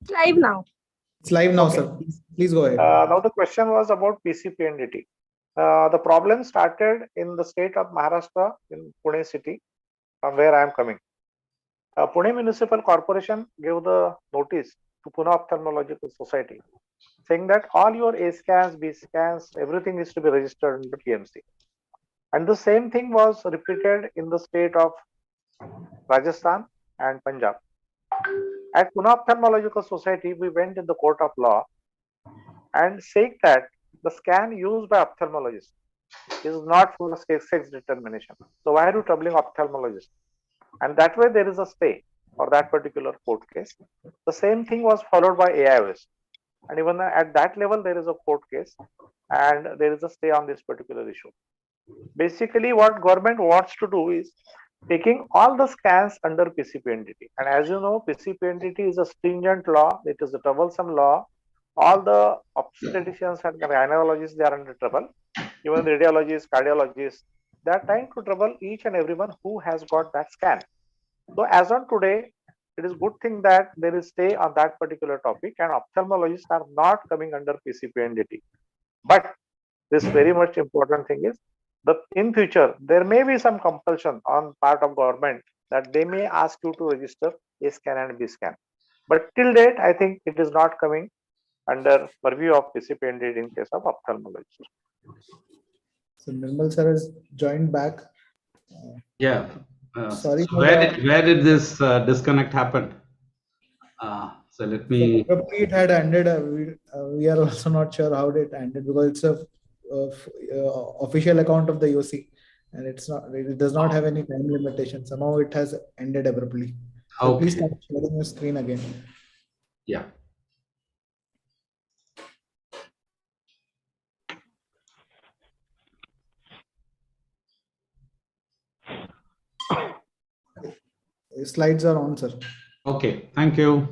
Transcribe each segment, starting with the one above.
It's live now. It's live now, Okay. sir. Please go ahead. Now the question was about PCPNDT. The problem started in the state of Maharashtra in Pune city, from where I am coming. Pune Municipal Corporation gave the notice to Pune Ophthalmological Society, saying that all your A scans, B scans, everything is to be registered in the PMC. And the same thing was repeated in the state of Rajasthan and Punjab. At Pune Ophthalmological Society, we went in the court of law and said that the scan used by ophthalmologist is not for sex determination. So why are you troubling ophthalmologist? And that way there is a stay for that particular court case. The same thing was followed by AIOS. And even at that level, there is a court case and there is a stay on this particular issue. Basically, what government wants to do is taking all the scans under PCPNDT. And as you know, PCPNDT is a stringent law. It is a troublesome law. All the obstetricians and gynecologists, they are under trouble. Even radiologists, cardiologists, they are trying to trouble each and everyone who has got that scan. So as on today, it is good thing that there is stay on that particular topic and ophthalmologists are not coming under PCPNDT. But this very much important thing is that in future, there may be some compulsion on part of government that they may ask you to register A scan and B scan. But till date, I think it is not coming under purview of PCPNDT in case of ophthalmologist. So Nirmal sir has joined back. Yeah. Sorry. So where did this disconnect happen? So let me. So probably it had ended. We are also not sure how it ended because it's a official account of the YOSI, and it's not. It does not have any time limitation. Somehow it has ended abruptly. So Okay. please start sharing your screen again. Yeah. Slides are on, sir. Okay. Thank you.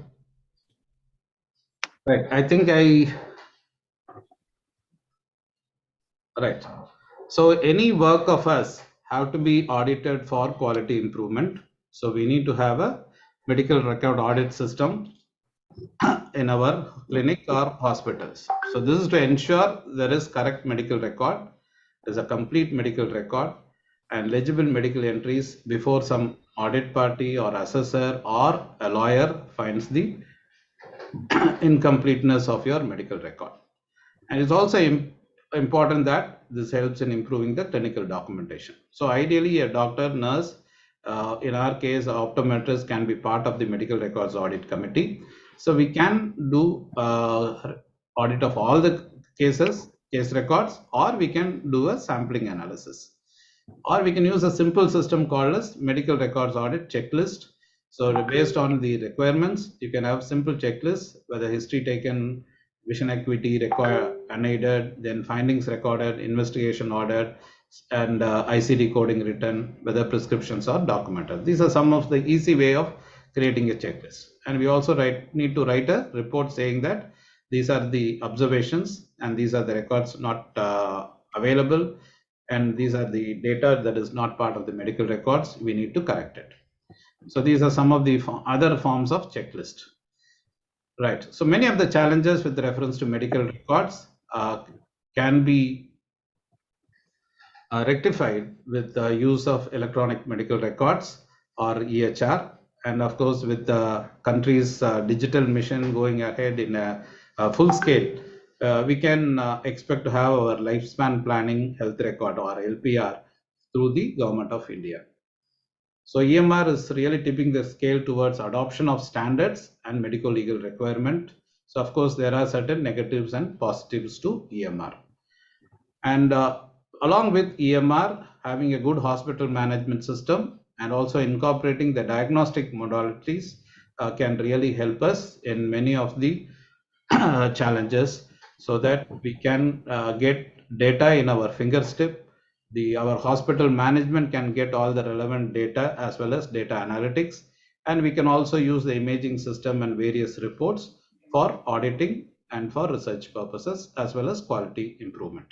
Right. I think right. So any work of us have to be audited for quality improvement. So we need to have a medical record audit system in our clinic or hospitals. So this is to ensure there is correct medical record, there's a complete medical record and legible medical entries before some audit party or assessor or a lawyer finds the incompleteness of your medical record. And it's also important that this helps in improving the clinical documentation. So ideally a doctor, nurse, in our case optometrist can be part of the medical records audit committee. So we can do audit of all the case records, or we can do a sampling analysis, or we can use a simple system called as medical records audit checklist. So based on the requirements, you can have simple checklists, whether history taken, vision acuity required, unaided, then findings recorded, investigation ordered, and ICD coding written, whether prescriptions are documented. These are some of the easy way of creating a checklist. And we also need to write a report saying that these are the observations and these are the records not available, and these are the data that is not part of the medical records. We need to correct it. So these are some of the other forms of checklist. Right. So many of the challenges with reference to medical records can be rectified with the use of electronic medical records or EHR, and of course with the country's digital mission going ahead in a full scale, we can expect to have our lifespan planning health record or LPR through the government of India. So EMR is really tipping the scale towards adoption of standards and medical legal requirement. So of course there are certain negatives and positives to EMR. And along with EMR, having a good hospital management system and also incorporating the diagnostic modalities can really help us in many of the challenges, so that we can get data in our fingertip. Our hospital management can get all the relevant data as well as data analytics, and we can also use the imaging system and various reports for auditing and for research purposes as well as quality improvement.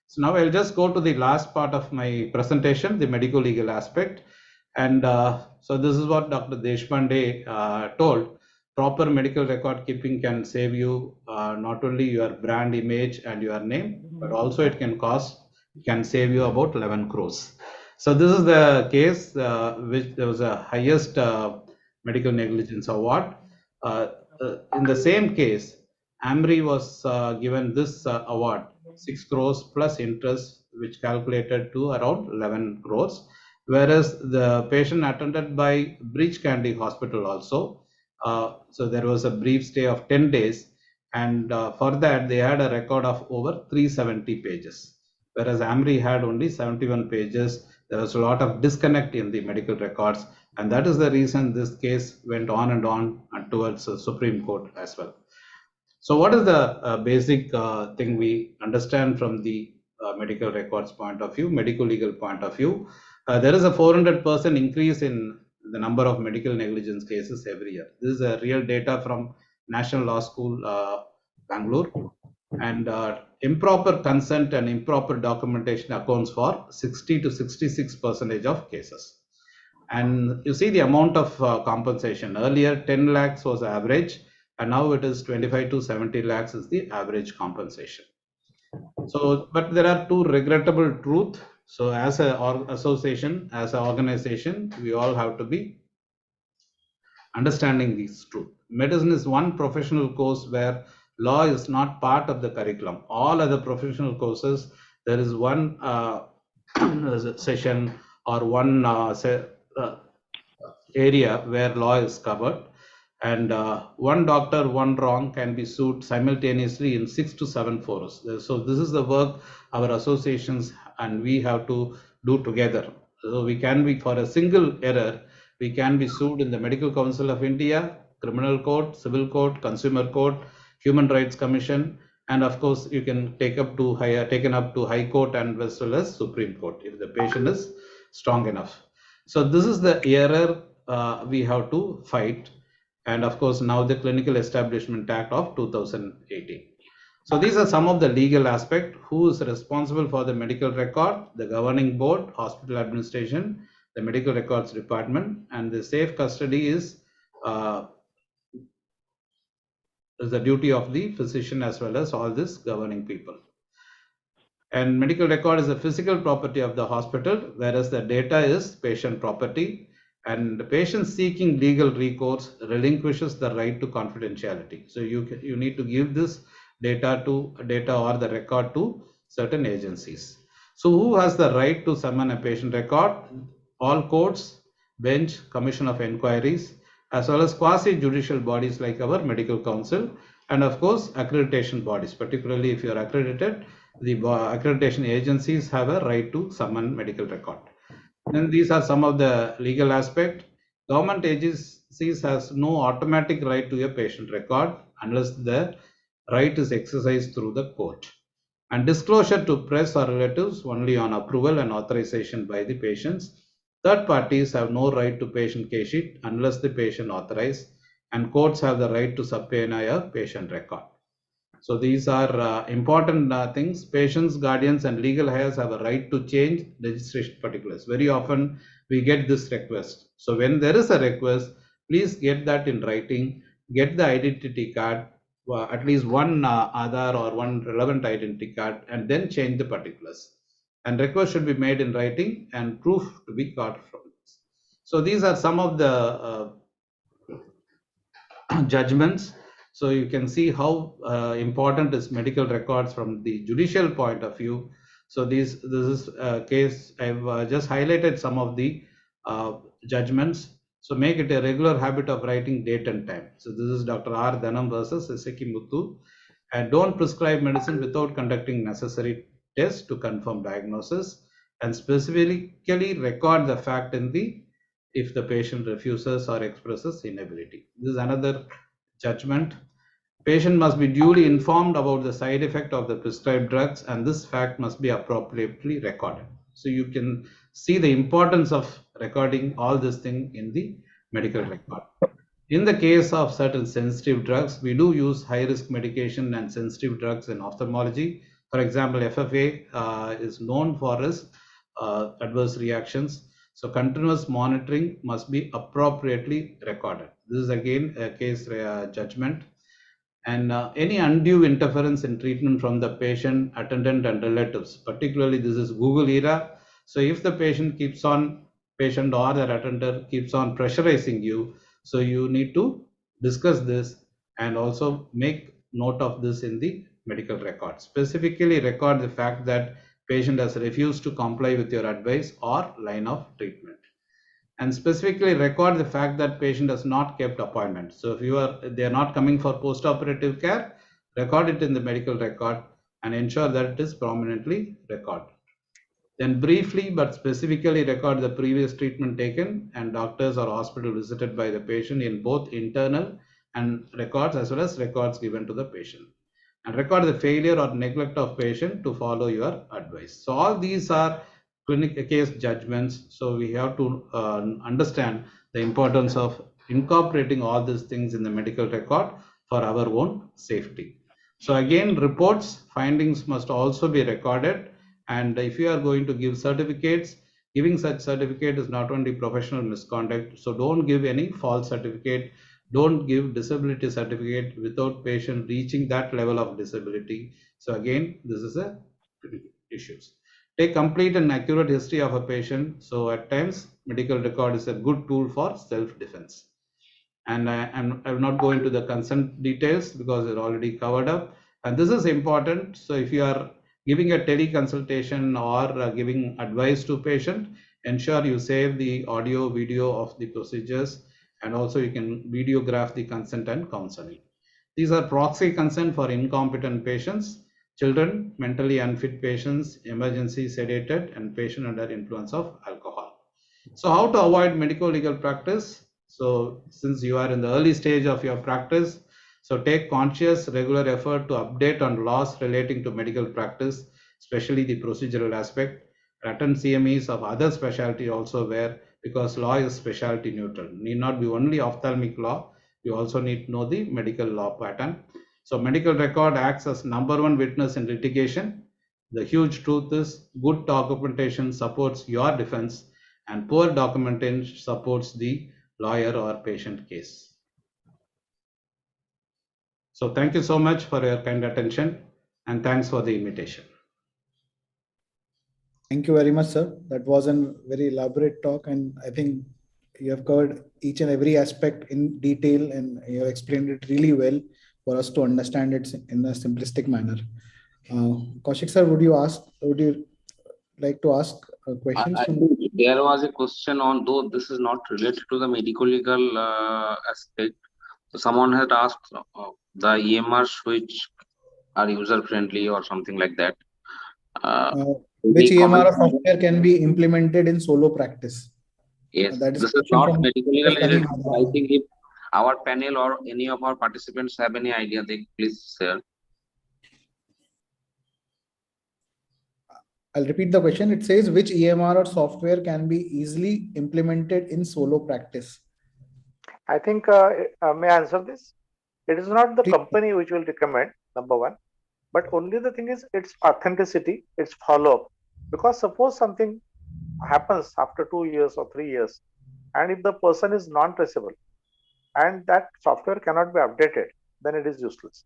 So now I'll just go to the last part of my presentation, the medical legal aspect. And so this is what Dr. Deshpande told. proper medical record keeping can save you not only your brand image and your name, but also it can save you about 11 crores. So this is the case which there was a highest medical negligence award. In the same case, Amri was given this award, 6 crores plus interest, which calculated to around 11 crores. Whereas the patient attended by Breach Candy Hospital also. So there was a brief stay of 10 days. And for that, they had a record of over 370 pages. Whereas Amri had only 71 pages. There was a lot of disconnect in the medical records. And that is the reason this case went on and towards the Supreme Court as well. So what is the basic thing we understand from the medical records point of view, medical legal point of view? There is a 400% increase in the number of medical negligence cases every year. This is a real data from National Law School, Bangalore. And improper consent and improper documentation accounts for 60 to 66% of cases. And you see the amount of compensation. Earlier, 10 lakhs was average, and now it is 25 to 70 lakhs is the average compensation. So, but there are two regrettable truths. So, as an association, as an organization, we all have to be understanding these truths. Medicine is one professional course where law is not part of the curriculum. All other professional courses, there is one session or one area where law is covered, and one doctor, one wrong can be sued simultaneously in 6 to 7 forums. So this is the work our associations and we have to do together. So we can be, for a single error, we can be sued in the Medical Council of India, Criminal Court, Civil Court, Consumer Court, Human Rights Commission, and of course you can taken up to High Court and as well as Supreme Court if the patient is strong enough. So this is the error we have to fight. And of course, now the Clinical Establishment Act of 2018. So these are some of the legal aspects. Who is responsible for the medical record? The governing board, hospital administration, the medical records department, and the safe custody is the duty of the physician as well as all this governing people. And medical record is a physical property of the hospital, whereas the data is patient property. And the patient seeking legal recourse relinquishes the right to confidentiality. So you need to give this data or the record to certain agencies. So who has the right to summon a patient record? All courts, bench, commission of inquiries, as well as quasi-judicial bodies like our medical council, and of course accreditation bodies. Particularly if you are accredited, the accreditation agencies have a right to summon medical record. Then these are some of the legal aspect. Government agencies has no automatic right to a patient record unless the right is exercised through the court. And disclosure to press or relatives only on approval and authorization by the patients. Third parties have no right to patient case sheet unless the patient authorized, and courts have the right to subpoena a patient record. So these are important things. Patients, guardians, and legal heirs have a right to change registration particulars. Very often we get this request. So when there is a request, please get that in writing, get the identity card, at least one Aadhaar or one relevant identity card, and then change the particulars. And request should be made in writing and proof to be got from this. So these are some of the judgments. So you can see how important is medical records from the judicial point of view. So this is a case. I've just highlighted some of the judgments. So make it a regular habit of writing date and time. So this is Dr. R. Dhanam versus Seki Muthu. And don't prescribe medicine without conducting necessary tests to confirm diagnosis, and specifically record the fact in the if the patient refuses or expresses inability. This is another judgment. Patient must be duly informed about the side effect of the prescribed drugs, and this fact must be appropriately recorded. So you can see the importance of recording all this thing in the medical record. In the case of certain sensitive drugs, we do use high-risk medication and sensitive drugs in ophthalmology. For example, FFA is known for its adverse reactions. So continuous monitoring must be appropriately recorded. This is again a case judgment. And any undue interference in treatment from the patient, attendant, and relatives, particularly this is Google era. So if the patient or their attendant keeps on pressurizing you, so you need to discuss this and also make note of this in the medical record. Specifically record the fact that patient has refused to comply with your advice or line of treatment, and specifically record the fact that patient has not kept appointments. So if they are not coming for post-operative care, record it in the medical record and ensure that it is prominently recorded. Then briefly but specifically record the previous treatment taken and doctors or hospital visited by the patient in both internal and records as well as records given to the patient. And record the failure or neglect of patient to follow your advice. So all these are clinical case judgments. So we have to understand the importance of incorporating all these things in the medical record for our own safety. So again, reports, findings must also be recorded. And if you are going to give certificates, giving such certificate is not only professional misconduct. So don't give any false certificate. Don't give disability certificate without patient reaching that level of disability. So again, this is a issues. Take complete and accurate history of a patient. So at times, medical record is a good tool for self-defense. And I will not go into the consent details because they're already covered up. And this is important. So if you are giving a teleconsultation or giving advice to patient, ensure you save the audio, video of the procedures, and also you can videograph the consent and counseling. These are proxy consent for incompetent patients, children, mentally unfit patients, emergency sedated, and patient under influence of alcohol. So how to avoid medico-legal practice? So since you are in the early stage of your practice, so take conscious regular effort to update on laws relating to medical practice, especially the procedural aspect. Attend CMEs of other specialty also where, because law is specialty neutral, need not be only ophthalmic law, you also need to know the medical law pattern. So medical record acts as #1 witness in litigation. The huge truth is good documentation supports your defense and poor documentation supports the lawyer or patient case. So thank you so much for your kind attention and thanks for the invitation. Thank you very much, sir. That was a very elaborate talk, and I think you have covered each and every aspect in detail, and you have explained it really well for us to understand it in a simplistic manner. Kaushik sir, would you like to ask questions? There was a question on, though this is not related to the medical legal aspect. So someone had asked the EMRs which are user friendly or something like that. Which EMR software can be implemented in solo practice? Yes, this is not medical legal related. I think if our panel or any of our participants have any idea, they please share. I'll repeat the question. It says, which EMR or software can be easily implemented in solo practice? I think, may I answer this? It is not the company which will recommend, #1, but only the thing is its authenticity, its follow-up. Because suppose something happens after 2 years or 3 years, and if the person is non-traceable and that software cannot be updated, then it is useless.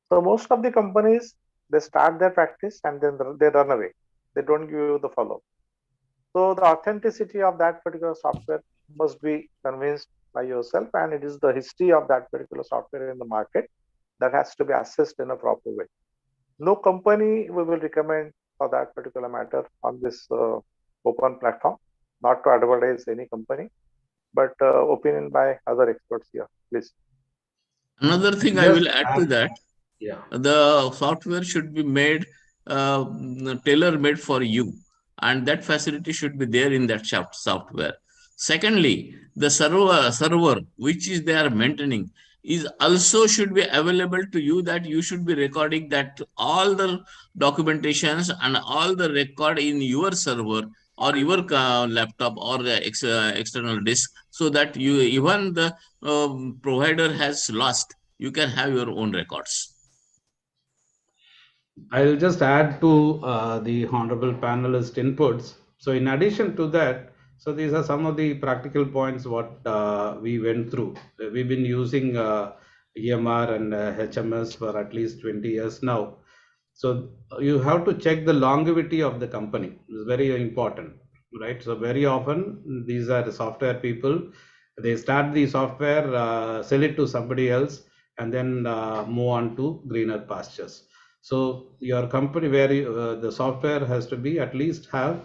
So most of the companies, they start their practice and then they run away. They don't give you the follow-up. So the authenticity of that particular software must be convinced by yourself, and it is the history of that particular software in the market that has to be assessed in a proper way. No company we will recommend for that particular matter on this open platform, not to advertise any company, but opinion by other experts here, please. Another thing I will add to that, yeah, the software should be made tailor-made for you, and that facility should be there in that software. Secondly, the server which is they are maintaining is also should be available to you, that you should be recording that all the documentations and all the record in your server or your laptop or the external disk, so that you, even the provider has lost, you can have your own records. I'll just add to the honorable panelist inputs. So in addition to that, So these are some of the practical points what we went through. We've been using EMR and HMS for at least 20 years now. So you have to check the longevity of the company. It's very important, right? So very often these are the software people. They start the software, sell it to somebody else, and then move on to greener pastures. So your company, where the software has to be at least have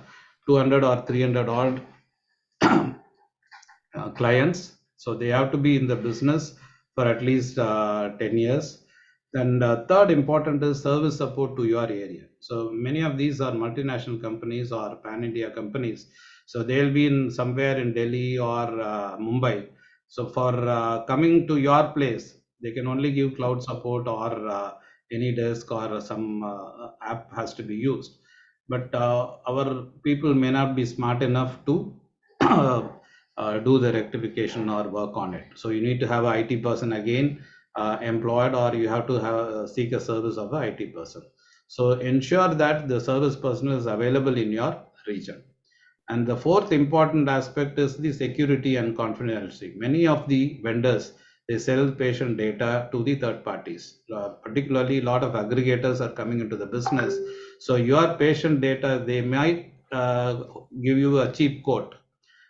200 or 300 odd clients. So they have to be in the business for at least 10 years. And third important is service support to your area. So many of these are multinational companies or pan-India companies. So they'll be in somewhere in Delhi or Mumbai. So for coming to your place, they can only give cloud support or any desk or some app has to be used. But our people may not be smart enough to do the rectification or work on it. So you need to have an IT person again employed, or you have to have seek a service of an IT person. So ensure that the service person is available in your region. And the fourth important aspect is the security and confidentiality. Many of the vendors, they sell patient data to the third parties. Particularly, a lot of aggregators are coming into the business. So your patient data, they might give you a cheap quote,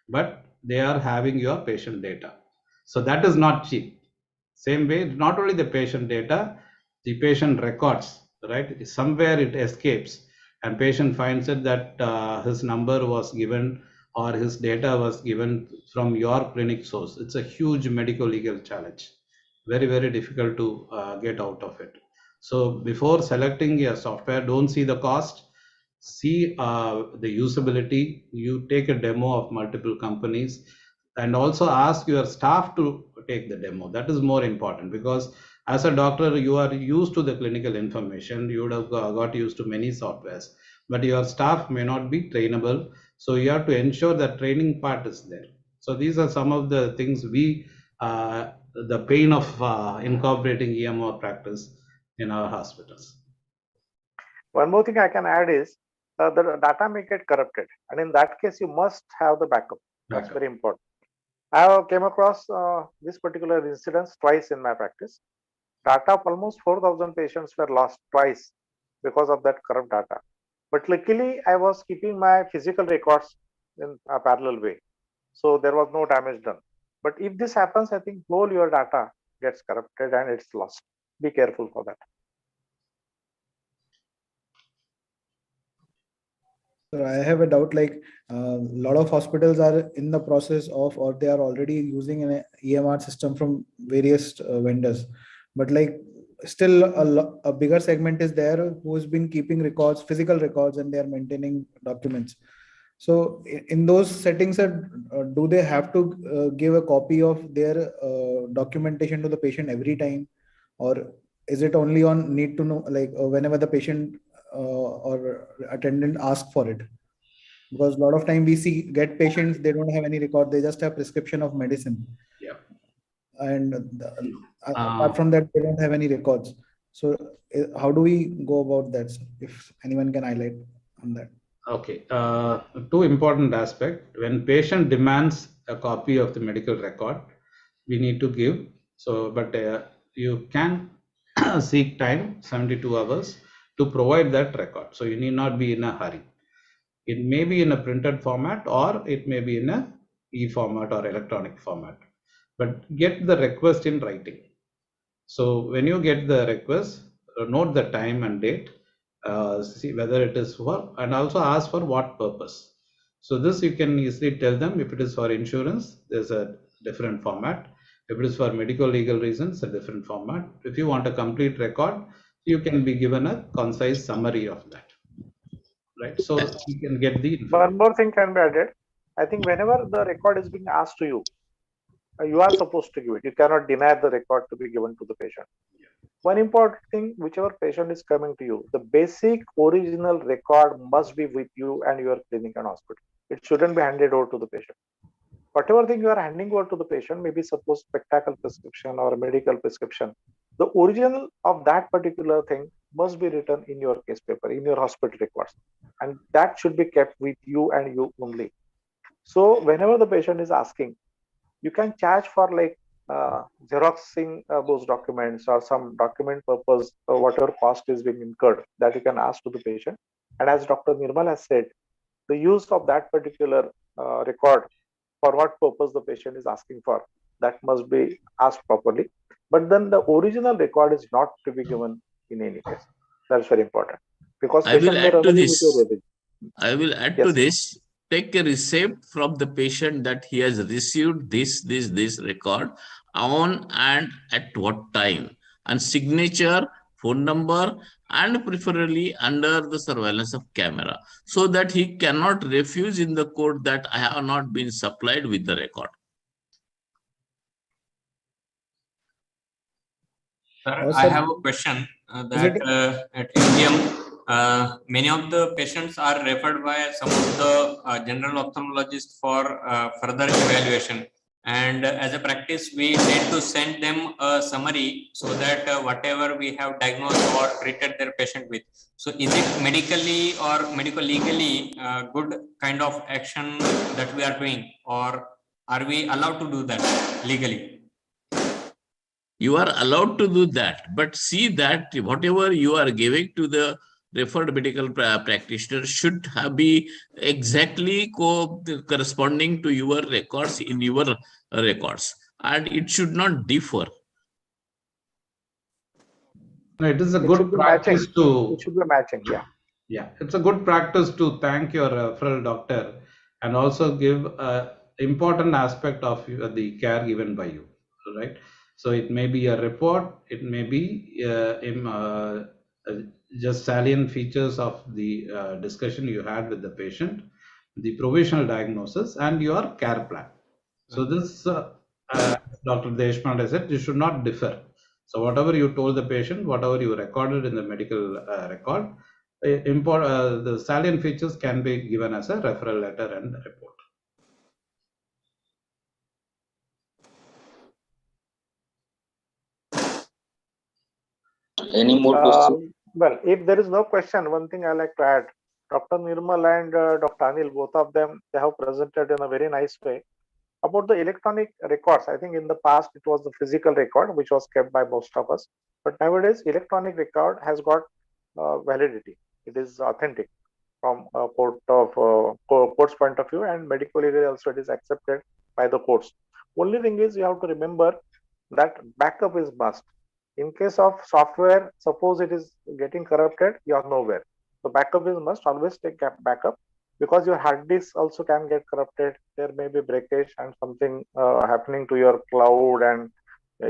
but they are having your patient data. So that is not cheap. Same way, not only the patient data, the patient records, right? Somewhere it escapes and patient finds it that his number was given or his data was given from your clinic source. It's a huge medical legal challenge. Very, very difficult to get out of it. So before selecting a software, don't see the cost, see the usability. You take a demo of multiple companies and also ask your staff to take the demo. That is more important, because as a doctor, you are used to the clinical information. You would have got used to many softwares, but your staff may not be trainable. So you have to ensure that training part is there. So these are some of the things the pain of incorporating EMR practice in our hospitals. One more thing I can add is the data may get corrupted, and in that case, you must have the backup. That's very important. I have came across this particular incident twice in my practice. Data of almost 4,000 patients were lost twice because of that corrupt data. But luckily, I was keeping my physical records in a parallel way, so there was no damage done. But if this happens, I think whole your data gets corrupted and it's lost. Be careful for that. So I have a doubt, like a lot of hospitals are in the process of, or they are already using an EMR system from various vendors. But like still a bigger segment is there who's been keeping records, physical records, and they are maintaining documents. So in those settings, do they have to give a copy of their documentation to the patient every time? Or is it only on need to know, like whenever the patient or attendant ask for it? Because a lot of time we get patients, they don't have any record, they just have prescription of medicine. Yeah. And apart from that, they don't have any records. So how do we go about that? If anyone can highlight on that. Okay, two important aspects. When patient demands a copy of the medical record, we need to give. So, but you can seek time, 72 hours, to provide that record. So you need not be in a hurry. It may be in a printed format, or it may be in a e-format or electronic format. But get the request in writing. So when you get the request, note the time and date. See whether it is for, and also ask for what purpose. So this you can easily tell them. If it is for insurance, there's a different format. If it is for medical legal reasons, a different format. If you want a complete record, you can be given a concise summary of that, right? So you can get the information. One more thing can be added. I think whenever the record is being asked to you, you are supposed to give it. You cannot deny the record to be given to the patient. One important thing, whichever patient is coming to you, the basic original record must be with you and your clinic and hospital. It shouldn't be handed over to the patient. Whatever thing you are handing over to the patient, maybe suppose spectacle prescription or medical prescription, the original of that particular thing must be written in your case paper, in your hospital records. And that should be kept with you and you only. So whenever the patient is asking, you can charge for like xeroxing those documents or some document purpose or whatever cost is being incurred, that you can ask to the patient. And as Dr. Nirmal has said, the use of that particular record for what purpose the patient is asking for, that must be asked properly. But then the original record is not to be given in any case. That's very important, because I will patient may add run to away with your this. original. I will add to Yes. this. Take a receipt from the patient that he has received this record on and at what time, and signature, phone number, and preferably under the surveillance of camera, so that he cannot refuse in the court that I have not been supplied with the record. Sir, Oh, I sir. have a question Is that at MDM, many of the patients are referred by some of the general ophthalmologists for further evaluation. And as a practice, we tend to send them a summary so that whatever we have diagnosed or treated their patient with. So is it medically or medico-legally good kind of action that we are doing, or are we allowed to do that legally? You are allowed to do that, but see that whatever you are giving to the referred medical practitioner should be exactly corresponding to your records in your records, and it should not differ. No, it is a It good should be practice matching. to, It should be matching. Yeah. yeah, it's a good practice to thank your referral doctor and also give important aspect of the care given by you, right? So it may be a report, it may be just salient features of the discussion you had with the patient, the provisional diagnosis, and your care plan. So this, Dr. Deshpande said, you should not differ. So whatever you told the patient, whatever you recorded in the medical record, the salient features can be given as a referral letter and report. Any more questions? Well, if there is no question, one thing I like to add, Dr. Nirmal and Dr. Anil, both of them, they have presented in a very nice way about the electronic records. I think in the past it was the physical record which was kept by most of us, but nowadays electronic record has got validity. It is authentic from a court's point of view, and medically also it is accepted by the courts. Only thing is you have to remember that backup is must. In case of software, suppose it is getting corrupted, you are nowhere. So backup is must. Always take backup, because your hard disk also can get corrupted. There may be breakage and something happening to your cloud and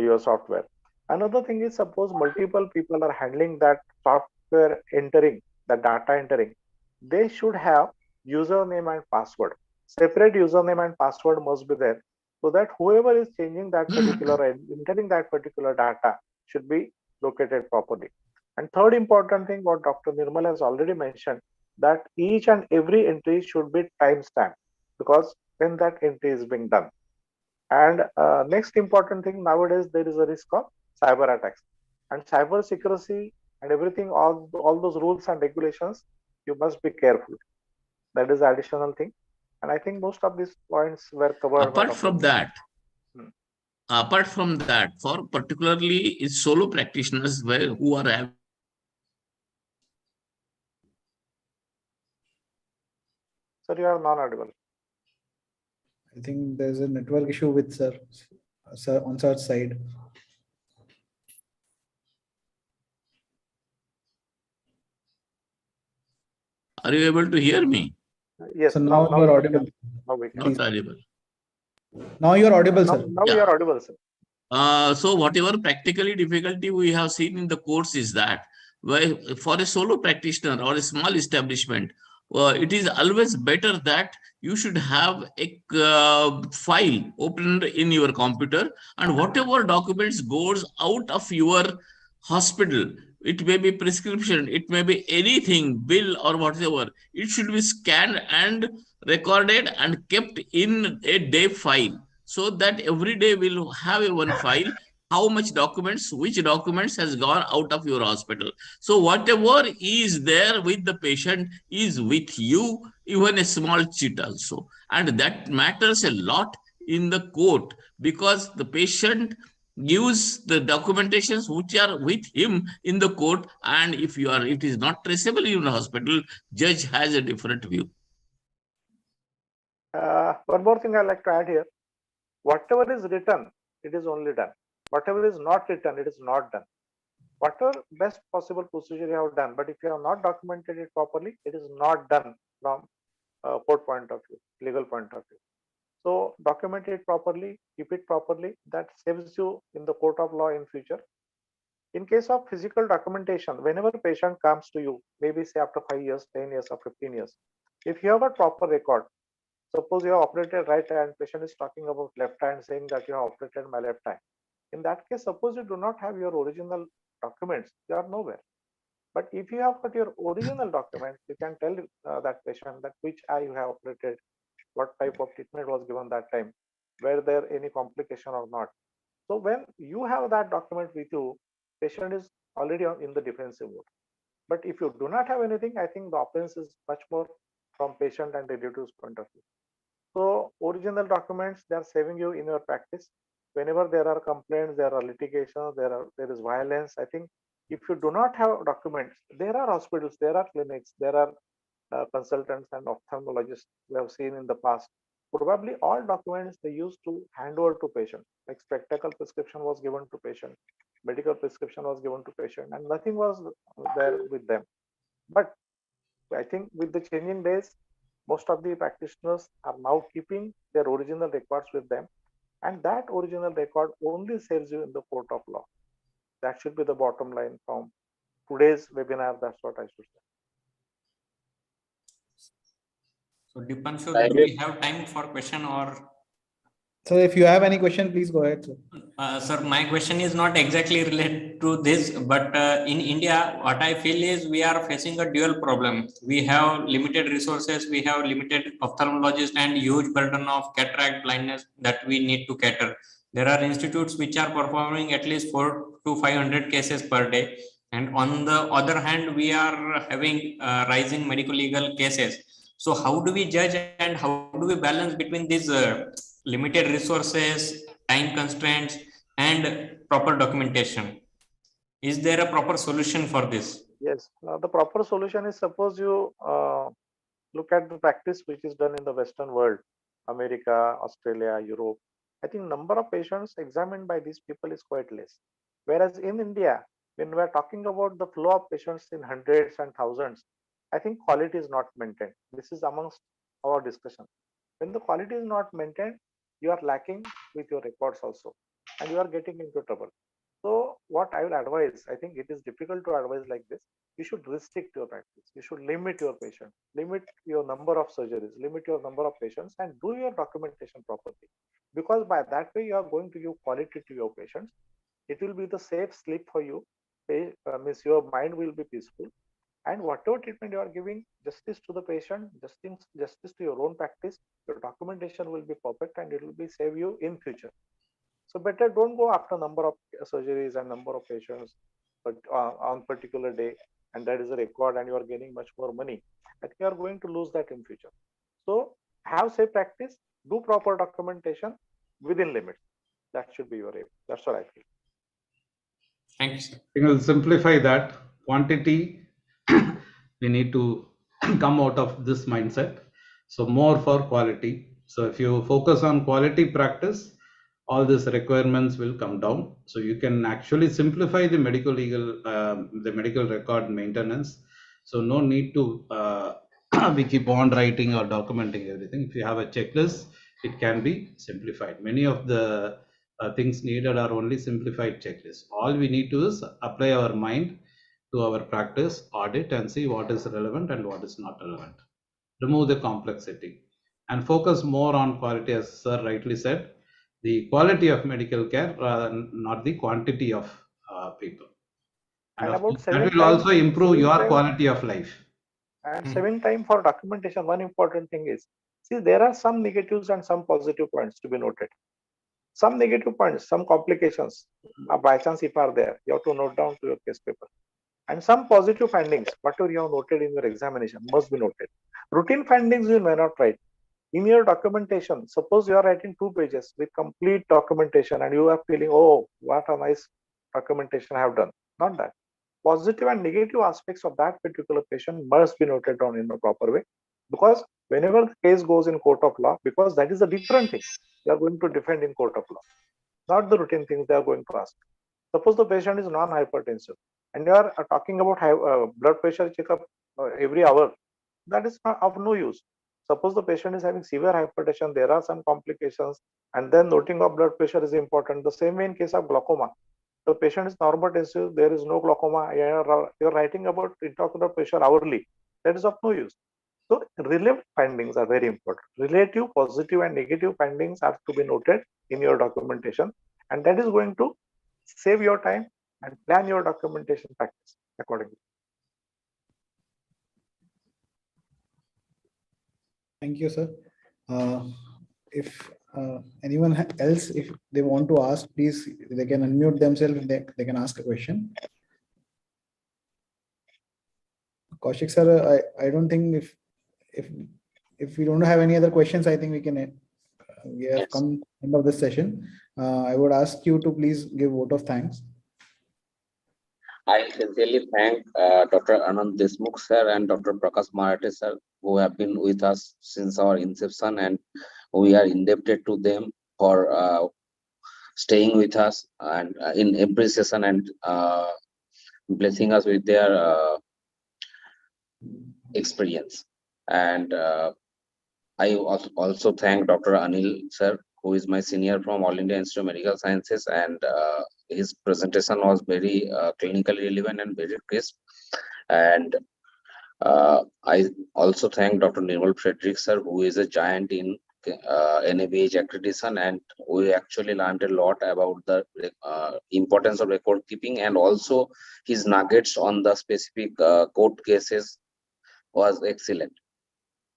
your software. Another thing is, suppose multiple people are handling that software entering, the data entering, they should have username and password. Separate username and password must be there, so that whoever is changing that particular entering that particular data should be located properly. And third important thing, what Dr. Nirmal has already mentioned, that each and every entry should be timestamped, because when that entry is being done. And next important thing, nowadays there is a risk of cyber attacks, and cyber secrecy and everything, all those rules and regulations, you must be careful. That is the additional thing. And I think most of these points were covered. Apart from that, for particularly solo practitioners who are having. Sir, you are non-audible. I think there's a network issue with sir on sir's side. Are you able to hear me? Yes. So now you are audible. Now we can. Not audible. Now you are audible, sir. Now you are audible, sir. So whatever practically difficulty we have seen in the course is that for a solo practitioner or a small establishment, it is always better that you should have a file opened in your computer, and whatever documents goes out of your hospital, it may be prescription, it may be anything, bill or whatever, it should be scanned and recorded and kept in a day file, so that every day we'll have a one file, how much documents, which documents has gone out of your hospital. So whatever is there with the patient is with you even a small cheat also. And that matters a lot in the court, because the patient gives the documentations which are with him in the court, and if it is not traceable in the hospital, judge has a different view. One more thing I like to add here: whatever is written, it is only done. Whatever is not written, it is not done. Whatever best possible procedure you have done, but if you have not documented it properly, it is not done from court point of view, legal point of view. So document it properly, keep it properly. That saves you in the court of law in future. In case of physical documentation, whenever a patient comes to you, maybe say after 5 years, 10 years, or 15 years, if you have a proper record, suppose you have operated right hand, patient is talking about left hand, saying that you have operated my left hand. In that case, suppose you do not have your original documents, you are nowhere. But if you have got your original documents, you can tell that patient that which eye you have operated, what type of treatment was given that time, were there any complication or not. So when you have that document with you, patient is already in the defensive mode. But if you do not have anything, I think the offense is much more from patient and relatives point of view. So original documents, they are saving you in your practice. Whenever there are complaints, there are litigations, there is violence. I think if you do not have documents, there are hospitals, there are clinics, there are consultants and ophthalmologists we have seen in the past. Probably all documents they used to hand over to patient, like spectacle prescription was given to patient, medical prescription was given to patient, and nothing was there with them. But I think with the changing days, most of the practitioners are now keeping their original records with them, and that original record only saves you in the court of law. That should be the bottom line from today's webinar. That's what I should say. So Dipanshu, do we have time for question or? So if you have any question, please go ahead, sir. Sir, my question is not exactly related to this, but in India, what I feel is we are facing a dual problem. We have limited resources, we have limited ophthalmologists and huge burden of cataract blindness that we need to cater. There are institutes which are performing at least 400 to 500 cases per day. And on the other hand, we are having rising medical legal cases. So how do we judge and how do we balance between these limited resources, time constraints, and proper documentation? Is there a proper solution for this? Yes, the proper solution is, suppose you look at the practice which is done in the Western world, America, Australia, Europe. I think number of patients examined by these people is quite less. Whereas in India, when we are talking about the flow of patients in hundreds and thousands, I think quality is not maintained. This is amongst our discussion. When the quality is not maintained, you are lacking with your records also, and you are getting into trouble. So what I will advise, I think it is difficult to advise like this. You should restrict your practice. You should limit your patients, limit your number of surgeries, limit your number of patients, and do your documentation properly. Because by that way, you are going to give quality to your patients. It will be the safe sleep for you. Means your mind will be peaceful. And whatever treatment you are giving, justice to the patient, justice to your own practice, your documentation will be perfect and it will be save you in future. So better don't go after number of surgeries and number of patients, but on particular day, and that is a record, and you are getting much more money. I think you are going to lose that in future. So have safe practice, do proper documentation within limits. That should be your aim. That's what I feel. Thanks. I will simplify that. Quantity, we need to come out of this mindset. So more for quality. So if you focus on quality practice, all these requirements will come down. So you can actually simplify the medical legal, the medical record maintenance. So no need to we keep on writing or documenting everything. If you have a checklist, it can be simplified. Many of the things needed are only simplified checklists. All we need to is apply our mind to our practice, audit, and see what is relevant and what is not relevant. Remove the complexity and focus more on quality, as sir rightly said, the quality of medical care rather than not the quantity of people. And about that will also improve your quality of life. And saving time for documentation, one important thing is, see, there are some negatives and some positive points to be noted. Some negative points, some complications, by chance if are there, you have to note down to your case paper. and some positive findings, whatever you have noted in your examination, must be noted. Routine findings you may not write. In your documentation, suppose you are writing 2 pages with complete documentation and you are feeling, oh, what a nice documentation I have done. Not that. Positive and negative aspects of that particular patient must be noted down in a proper way, because whenever the case goes in court of law, because that is a different thing they are going to defend in court of law, not the routine things they are going to ask. Suppose the patient is non-hypertensive and you are talking about blood pressure checkup every hour, that is not of no use. Suppose the patient is having severe hypertension, there are some complications, and then noting of blood pressure is important. The same way in case of glaucoma, the patient is normotensive, there is no glaucoma, you're writing about intraocular pressure hourly, that is of no use. So relative findings are very important. Relative, positive and negative findings have to be noted in your documentation, and that is going to save your time and plan your documentation practice accordingly. Thank you, sir. If anyone else, if they want to ask, please, they can unmute themselves. They can ask a question. Kaushik sir, I don't think if we don't have any other questions, I think we can. We have come to the end of this session. I would ask you to please give vote of thanks. I sincerely thank Dr. Anand Deshmukh sir and Dr. Prakash Marathi sir, who have been with us since our inception, and we are indebted to them for staying with us and in every session and blessing us with their experience. And I also thank Dr. Anil sir, who is my senior from All India Institute of Medical Sciences, and his presentation was very clinically relevant and very crisp. And I also thank Dr. Nirmal Frederick sir, who is a giant in NABH accreditation, and we actually learned a lot about the importance of record keeping, and also his nuggets on the specific court cases was excellent.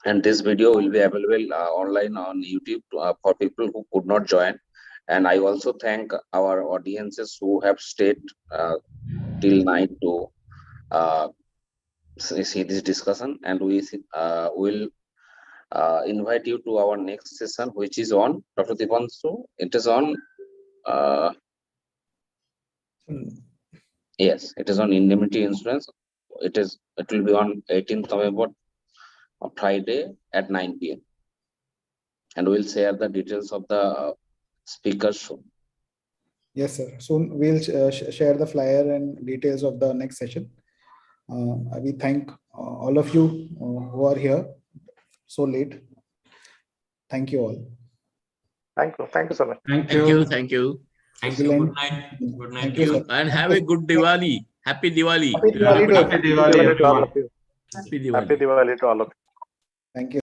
And this video will be available online on YouTube for people who could not join. And I also thank our audiences who have stayed till night to see this discussion. And we will invite you to our next session, which is on Dr. Dipanshu. It is on yes, it is on indemnity insurance. It will be on 18th November, Friday at 9 p.m. and we'll share the details of the speakers soon. Yes, sir. Soon we'll share the flyer and details of the next session. We thank all of you who are here so late. Thank you all. Thank you. Thank you so much. Thank Thank you. you. Thank you. Thank you. Good night. Good night. Thank you, sir. And have a good Diwali. Happy Diwali. Happy Diwali to Happy Diwali, all of you. Happy Diwali. Happy Diwali to all of you. Thank you.